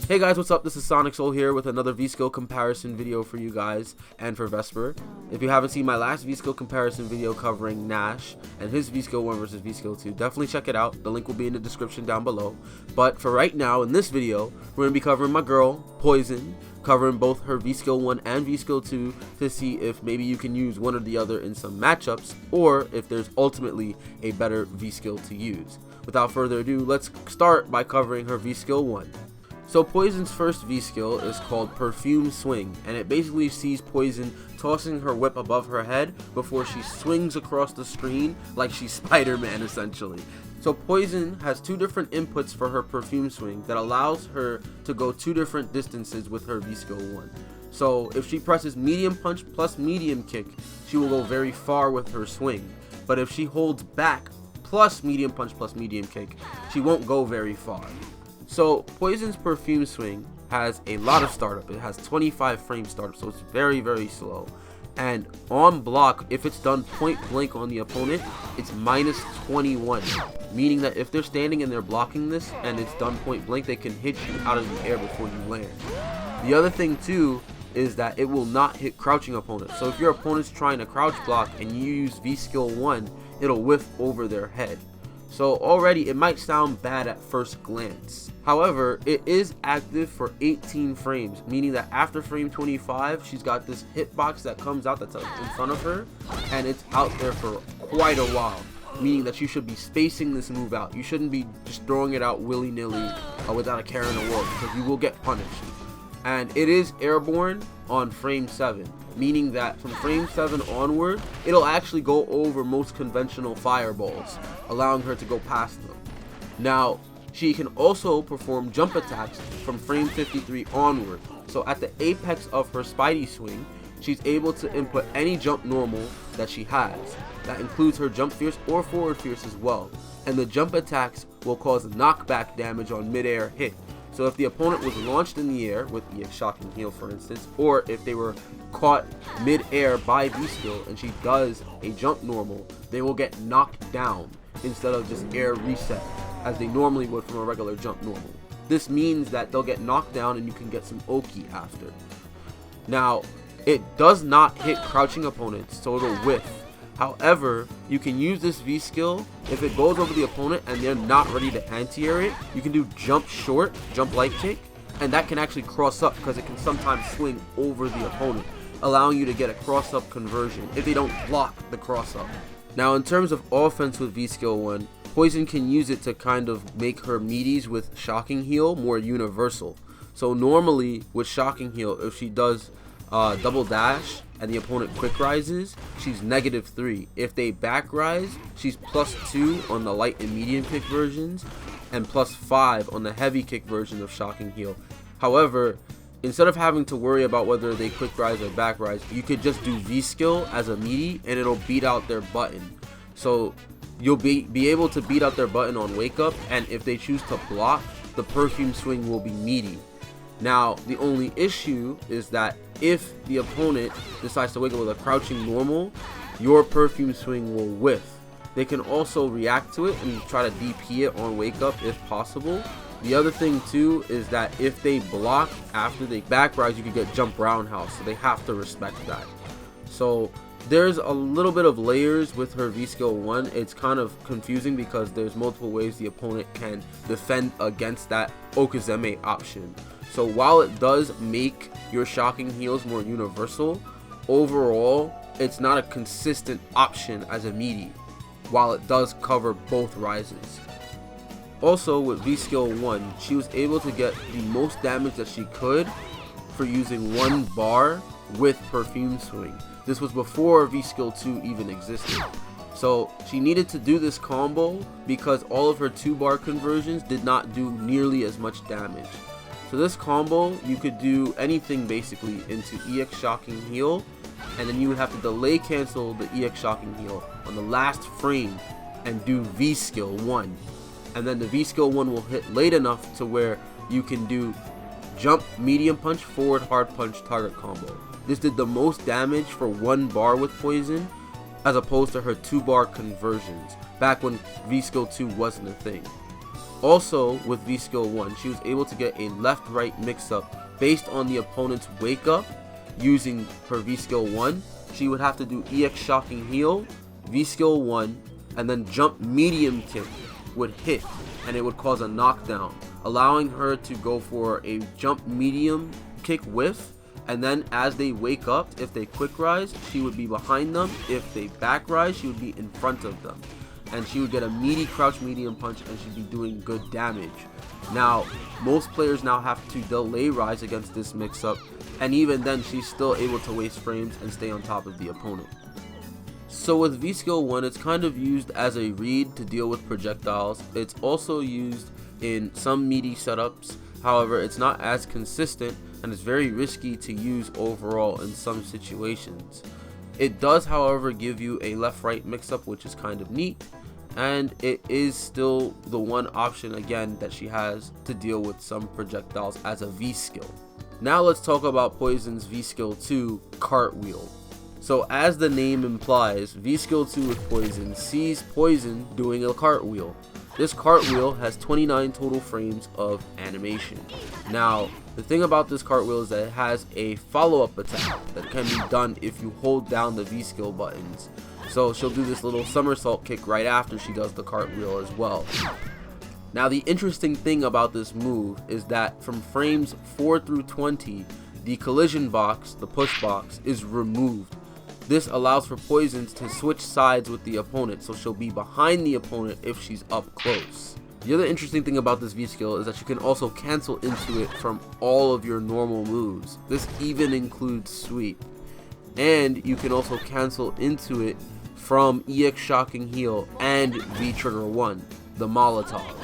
Hey guys, what's up? This is Sonic Soul here with another V-Skill comparison video for you guys and for Vesper. If you haven't seen my last V-Skill comparison video covering Nash and his V-Skill 1 versus V-Skill 2, definitely check it out. The link will be in the description down below. But for right now, in this video, we're going to be covering my girl, Poison, covering both her V-Skill 1 and V-Skill 2 to see if maybe you can use one or the other in some matchups, or if there's ultimately a better V-Skill to use. Without further ado, let's start by covering her V-Skill 1. So Poison's first V-Skill is called Perfume Swing, and it basically sees Poison tossing her whip above her head before she swings across the screen like she's Spider-Man essentially. So Poison has two different inputs for her Perfume Swing that allows her to go two different distances with her V-Skill 1. So if she presses medium punch plus medium kick, she will go very far with her swing. But if she holds back plus medium punch plus medium kick, she won't go very far. So Poison's Perfume Swing has a lot of startup. It has 25 frame startup, so it's very slow. And on block, if it's done point blank on the opponent, it's minus 21, meaning that if they're standing and they're blocking this and it's done point blank, they can hit you out of the air before you land. The other thing too is that it will not hit crouching opponents. So if your opponent's trying to crouch block and you use V-Skill 1, it'll whiff over their head. So already it might sound bad at first glance. However, it is active for 18 frames, meaning that after frame 25, she's got this hitbox that comes out that's in front of her, and it's out there for quite a while, meaning that you should be spacing this move out. You shouldn't be just throwing it out willy-nilly without a care in the world, because you will get punished. And it is airborne on frame 7, meaning that from frame 7 onward, it'll actually go over most conventional fireballs, allowing her to go past them. Now, she can also perform jump attacks from frame 53 onward. So at the apex of her Spidey swing, she's able to input any jump normal that she has. That includes her jump fierce or forward fierce as well. And the jump attacks will cause knockback damage on mid-air hit. So if the opponent was launched in the air with EX Shocking Heel, for instance, or if they were caught mid-air by V-Skill and she does a jump normal, they will get knocked down instead of just air reset as they normally would from a regular jump normal. This means that they'll get knocked down and you can get some Oki after. Now, it does not hit crouching opponents, so it'll whiff. However, you can use this V-Skill if it goes over the opponent and they're not ready to anti-air it. You can do jump short, jump light kick, and that can actually cross up because it can sometimes swing over the opponent, allowing you to get a cross-up conversion if they don't block the cross-up. Now, in terms of offense with V-Skill 1, Poison can use it to kind of make her meaties with Shocking Heel more universal. So normally with Shocking Heel, if she does double dash and the opponent quick rises, she's -3. If they back rise, she's +2 on the light and medium kick versions and +5 on the heavy kick version of Shocking Heel. However, instead of having to worry about whether they quick rise or back rise, you could just do V-Skill as a meaty and it'll beat out their button. So you'll be able to beat out their button on wake up, and if they choose to block, the Perfume Swing will be meaty. Now, the only issue is that if the opponent decides to wake up with a crouching normal, your Perfume Swing will whiff. They can also react to it and try to DP it on wake up if possible. The other thing too is that if they block after they back rise, you could get jump roundhouse, so they have to respect that. So there's a little bit of layers with her V-Skill 1. It's kind of confusing because there's multiple ways the opponent can defend against that Okazeme option. So while it does make your Shocking Heels more universal, overall it's not a consistent option as a meaty, while it does cover both rises. Also with V-Skill 1, she was able to get the most damage that she could for using one bar with Perfume Swing. This was before V-Skill 2 even existed. So she needed to do this combo because all of her 2-bar conversions did not do nearly as much damage. So this combo, you could do anything basically into EX Shocking Heel, and then you would have to delay cancel the EX Shocking Heel on the last frame and do V-Skill 1. And then the V-Skill 1 will hit late enough to where you can do jump medium punch, forward hard punch target combo. This did the most damage for 1 bar with Poison as opposed to her 2-bar conversions back when V-Skill 2 wasn't a thing. Also, with V skill 1, she was able to get a left-right mix-up based on the opponent's wake-up. Using her V skill 1, she would have to do EX shocking heal, V skill 1, and then jump medium kick would hit, and it would cause a knockdown, allowing her to go for a jump medium kick whiff, and then as they wake up, if they quick rise, she would be behind them. If they back rise, she would be in front of them, and she would get a meaty crouch medium punch, and she'd be doing good damage. Now, most players now have to delay rise against this mix-up, and even then she's still able to waste frames and stay on top of the opponent. So with V skill 1, it's kind of used as a read to deal with projectiles. It's also used in some meaty setups, however it's not as consistent and it's very risky to use overall in some situations. It does, however, give you a left-right mix-up, which is kind of neat, and it is still the one option again that she has to deal with some projectiles as a V skill. Now let's talk about Poison's V skill 2, Cartwheel. So as the name implies, V skill 2 with Poison sees Poison doing a cartwheel. This cartwheel has 29 total frames of animation. Now, the thing about this cartwheel is that it has a follow-up attack that can be done if you hold down the V skill buttons. So she'll do this little somersault kick right after she does the cartwheel as well. Now, the interesting thing about this move is that from frames 4 through 20, the collision box, the push box, is removed. This allows for Poisons to switch sides with the opponent, so she'll be behind the opponent if she's up close. The other interesting thing about this V skill is that you can also cancel into it from all of your normal moves. This even includes sweep. And you can also cancel into it from EX shocking heal and V trigger 1, the Molotov.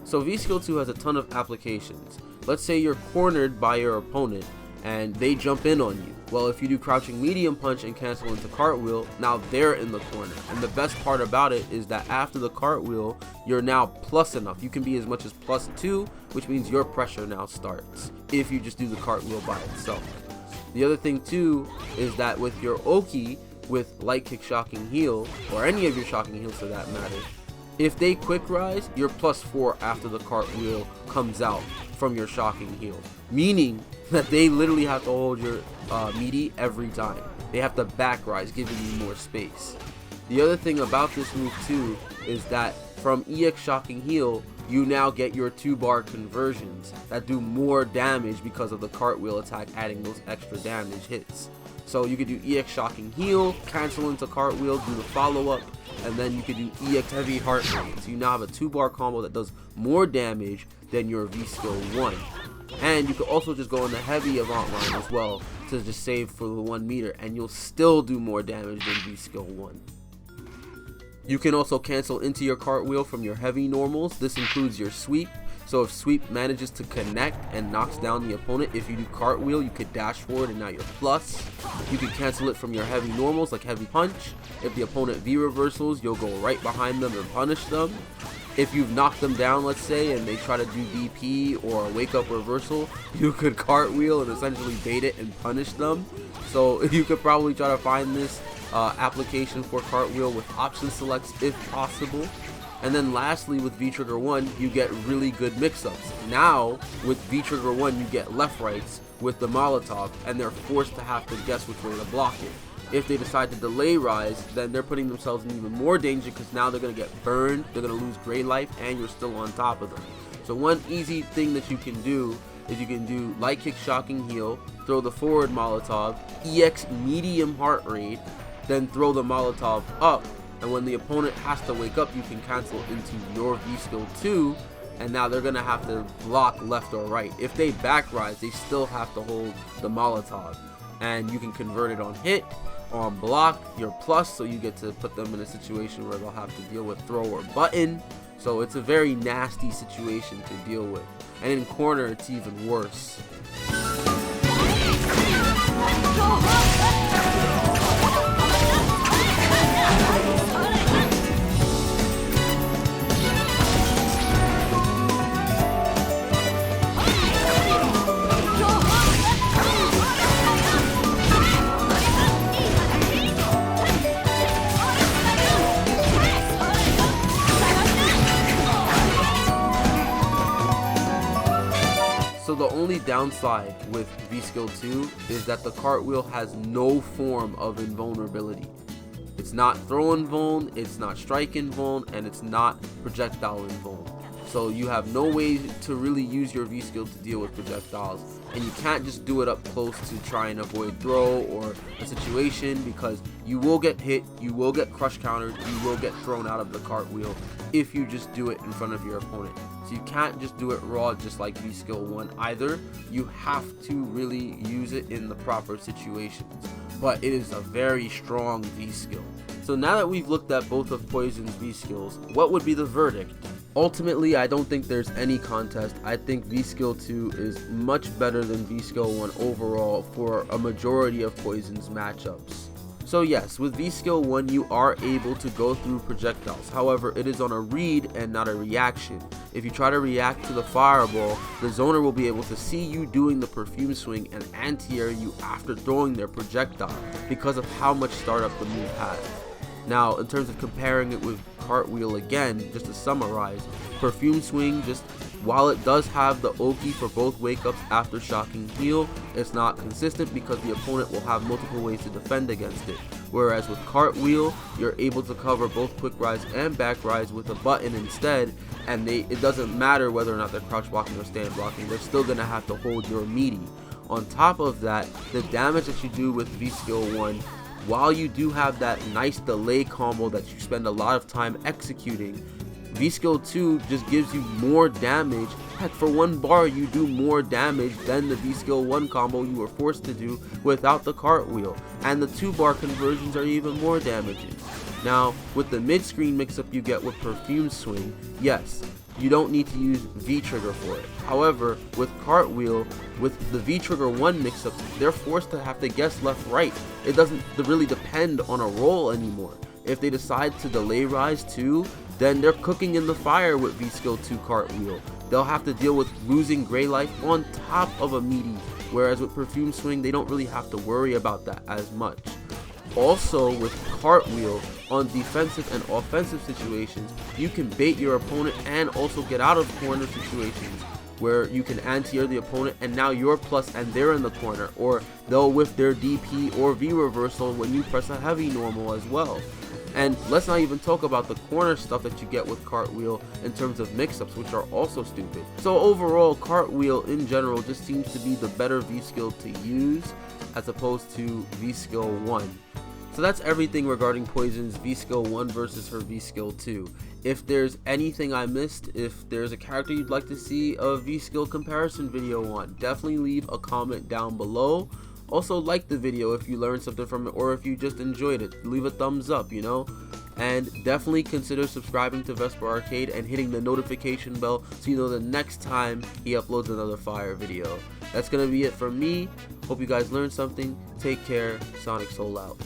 So V skill 2 has a ton of applications. Let's say you're cornered by your opponent and they jump in on you. Well, if you do crouching medium punch and cancel into cartwheel, now they're in the corner. And the best part about it is that after the cartwheel, you're now plus enough. You can be as much as +2, which means your pressure now starts if you just do the cartwheel by itself. The other thing too is that with your Oki, with light kick shocking heal, or any of your shocking heals for that matter, if they quick rise, you're +4 after the cartwheel comes out from your shocking heal, meaning that they literally have to hold your meaty every time. They have to back rise, giving you more space. The other thing about this move too is that from EX shocking heal, you now get your 2-bar conversions that do more damage because of the cartwheel attack adding those extra damage hits. So you could do EX shocking heal, cancel into cartwheel, do the follow-up, and then you could do EX heavy heart rate. So you now have a 2-bar combo that does more damage than your V skill 1. And you could also just go in the heavy avant line as well to just save for the 1 meter, and you'll still do more damage than V skill 1. You can also cancel into your cartwheel from your heavy normals. This includes your sweep. So if sweep manages to connect and knocks down the opponent, if you do cartwheel, you could dash forward and now you're plus. You can cancel it from your heavy normals like heavy punch. If the opponent V reversals, you'll go right behind them and punish them. If you've knocked them down, let's say, and they try to do DP or a wake up reversal, you could cartwheel and essentially bait it and punish them. So you could probably try to find this application for cartwheel with option selects if possible. And then lastly, with V trigger 1, you get really good mix-ups. Now with V trigger 1, you get left rights with the Molotov, and they're forced to have to guess which way to block it. If they decide to delay rise, then they're putting themselves in even more danger because now they're going to get burned, they're going to lose gray life, and you're still on top of them. So one easy thing that you can do is you can do light kick shocking heal, throw the forward Molotov, EX medium heart rate, then throw the Molotov up, and when the opponent has to wake up, you can cancel into your V skill 2, and now they're going to have to block left or right. If they back rise, they still have to hold the Molotov, and you can convert it on hit. On block, you're plus, so you get to put them in a situation where they'll have to deal with throw or button. So it's a very nasty situation to deal with, and in corner it's even worse. So the only downside with V-Skill 2 is that the Cartwheel has no form of invulnerability. It's not throw invuln, it's not strike invuln, and it's not projectile invuln. So you have no way to really use your V-Skill to deal with projectiles, and you can't just do it up close to try and avoid throw or a situation, because you will get hit, you will get crush countered, you will get thrown out of the Cartwheel if you just do it in front of your opponent. So you can't just do it raw just like V-Skill 1 either. You have to really use it in the proper situations. But it is a very strong V-Skill. So now that we've looked at both of Poison's V-Skills, what would be the verdict? Ultimately, I don't think there's any contest. I think V-Skill 2 is much better than V-Skill 1 overall for a majority of Poison's matchups. So yes, with V-Skill 1 you are able to go through projectiles, however it is on a read and not a reaction. If you try to react to the fireball, the zoner will be able to see you doing the Perfume Swing and anti-air you after throwing their projectile because of how much startup the move has. Now, in terms of comparing it with Cartwheel again, just to summarize, Perfume Swing, just while it does have the Oki for both wake-ups after shocking heal, it's not consistent because the opponent will have multiple ways to defend against it. Whereas with Cartwheel, you're able to cover both quick rise and back rise with a button instead, and it doesn't matter whether or not they're crouch blocking or stand blocking, they're still going to have to hold your meaty. On top of that, the damage that you do with V-Skill 1, while you do have that nice delay combo that you spend a lot of time executing, V-Skill 2 just gives you more damage. Heck, for 1 bar you do more damage than the V-Skill 1 combo you were forced to do without the Cartwheel, and the 2 bar conversions are even more damaging. Now, with the mid-screen mix-up you get with Perfume Swing, yes, you don't need to use V-Trigger for it. However, with Cartwheel, with the V-Trigger 1 mix-up, they're forced to have to guess left-right. It doesn't really depend on a roll anymore. If they decide to delay rise too, then they're cooking in the fire with V-Skill 2 Cartwheel. They'll have to deal with losing gray life on top of a meaty, whereas with Perfume Swing, they don't really have to worry about that as much. Also, with Cartwheel, on defensive and offensive situations, you can bait your opponent and also get out of corner situations where you can anti-air the opponent and now you're plus and they're in the corner, or they'll whiff their DP or V reversal when you press a heavy normal as well. And let's not even talk about the corner stuff that you get with Cartwheel in terms of mix-ups, which are also stupid. So overall, Cartwheel in general just seems to be the better V-Skill to use as opposed to V-Skill 1. So that's everything regarding Poison's V-Skill 1 versus her V-Skill 2. If there's anything I missed, if there's a character you'd like to see a V-Skill comparison video on, definitely leave a comment down below. Also, like the video if you learned something from it or if you just enjoyed it. Leave a thumbs up, you know? And definitely consider subscribing to VesperArcade and hitting the notification bell so you know the next time he uploads another fire video. That's going to be it from me. Hope you guys learned something. Take care. Sonic Soul out.